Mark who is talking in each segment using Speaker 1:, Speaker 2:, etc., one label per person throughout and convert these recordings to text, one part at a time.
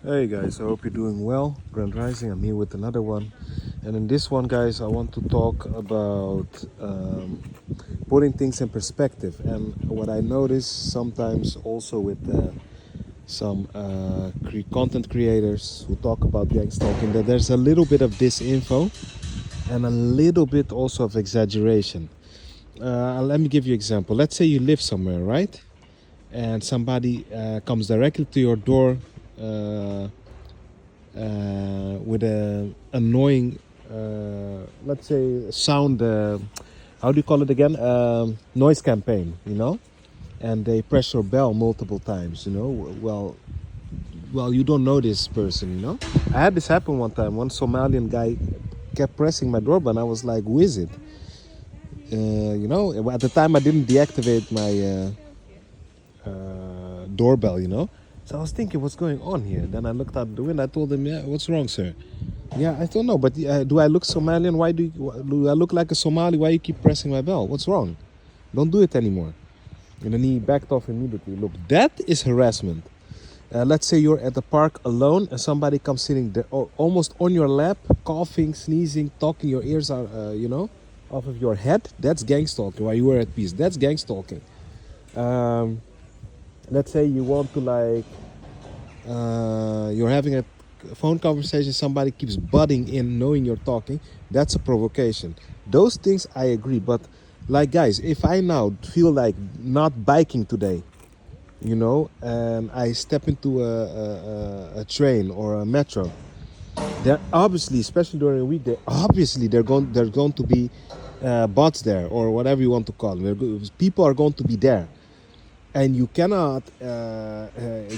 Speaker 1: Hey guys, I hope you're doing well. Grand Rising, I'm here with another one. And in this one, guys, I want to talk about putting things in perspective. And what I notice sometimes also with some content creators who talk about gangstalking, that there's a little bit of disinfo and a little bit also of exaggeration. Let me give you an example. Let's say you live somewhere, right? And somebody comes directly to your door with a annoying, let's say, sound. How do you call it again? Noise campaign. And they press your bell multiple times. Well, you don't know this person. I had this happen one time. One Somalian guy kept pressing my doorbell, and I was like, "Who is it?" At the time I didn't deactivate my doorbell. So I was thinking, what's going on here? Then I looked out the window. I told him, "Yeah, what's wrong, sir?" Yeah, I don't know, but do I look Somalian? Do I look like a Somali? Why you keep pressing my bell? What's wrong? Don't do it anymore. And then he backed off immediately. Look, that is harassment. Let's say you're at the park alone and somebody comes sitting there, almost on your lap, coughing, sneezing, talking your ears out, off of your head. That's gang stalking. While you were at peace, that's gang stalking. Um, let's say you want to you're having a phone conversation, somebody keeps butting in knowing you're talking, that's a provocation. Those things I agree, but like guys, if I now feel like not biking today, and I step into a train or a metro, they're obviously, especially during a weekday, obviously there's going to be bots there or whatever you want to call them. People are going to be there, and you cannot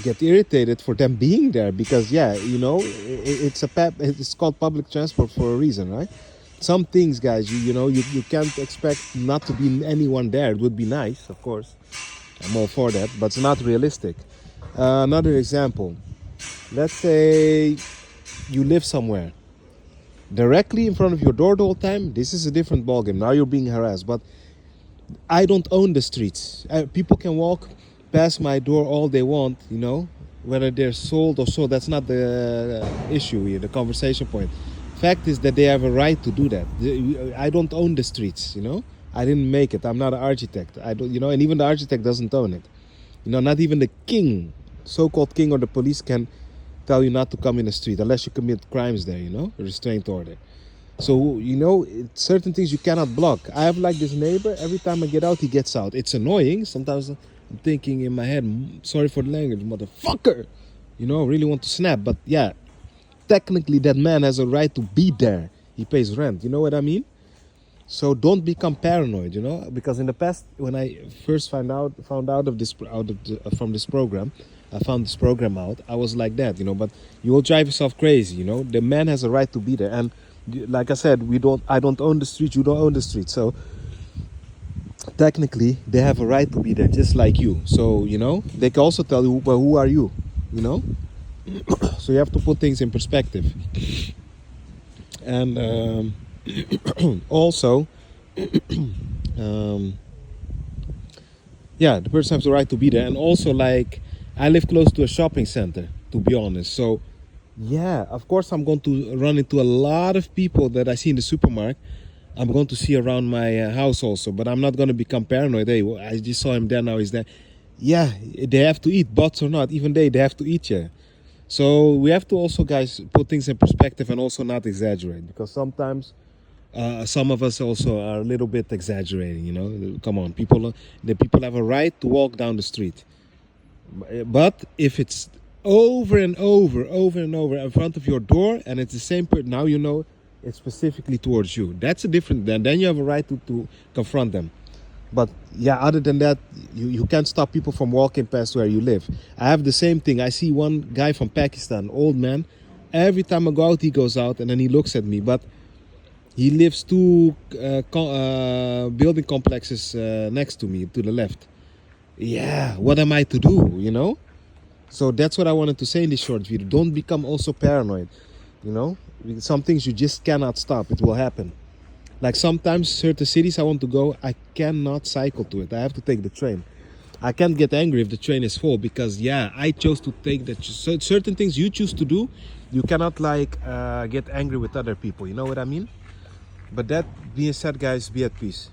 Speaker 1: get irritated for them being there because it's called public transport for a reason, right? Some things, guys, you can't expect not to be anyone there. It would be nice, of course. I'm all for that, but it's not realistic. Another example, let's say you live somewhere directly in front of your door the whole time. This is a different ballgame. Now you're being harassed, but I don't own the streets. People can walk past my door all they want, whether they're sold or sold. That's not the issue here, the conversation point. Fact is that they have a right to do that. I don't own the streets, I didn't make it. I'm not an architect. I don't, and even the architect doesn't own it. Not even the king, so-called king or the police can tell you not to come in the street unless you commit crimes there, a restraint order. So, certain things you cannot block. I have like this neighbor, every time I get out, he gets out. It's annoying. Sometimes I'm thinking in my head, sorry for the language, motherfucker. Really want to snap. But yeah, technically that man has a right to be there. He pays rent. You know what I mean? So don't become paranoid, because in the past, when I first found out of this from this program, I found this program out. I was like that, but you will drive yourself crazy, The man has a right to be there, and like I said, I don't own the street, you don't own the street, so technically they have a right to be there, just like you. So they can also tell you, well, who are you, So you have to put things in perspective, and also. um, yeah, the person has the right to be there, and also like I live close to a shopping center, to be honest. So yeah, of course I'm going to run into a lot of people that I see in the supermarket. I'm going to see around my house also, but I'm not going to become paranoid. Hey, well, I just saw him there, now he's there. Yeah, they have to eat, bots or not, even they have to eat. Yeah. So we have to also, guys, put things in perspective and also not exaggerate, because sometimes some of us also are a little bit exaggerating. Come on, the people have a right to walk down the street, but if it's over and over in front of your door and it's the same person, now it's specifically towards you. That's a different. Then you have a right to confront them. But yeah, other than that, you can't stop people from walking past where you live. I have the same thing. I see one guy from Pakistan, old man. Every time I go out, he goes out and then he looks at me. But he lives two building complexes next to me, to the left. Yeah, what am I to do, So that's what I wanted to say in this short video. Don't become also paranoid, Some things you just cannot stop. It will happen. Like sometimes certain cities I want to go, I cannot cycle to it. I have to take the train. I can't get angry if the train is full, because yeah, I chose to take that. Certain things you choose to do, you cannot like get angry with other people. You know what I mean? But that being said, guys, be at peace.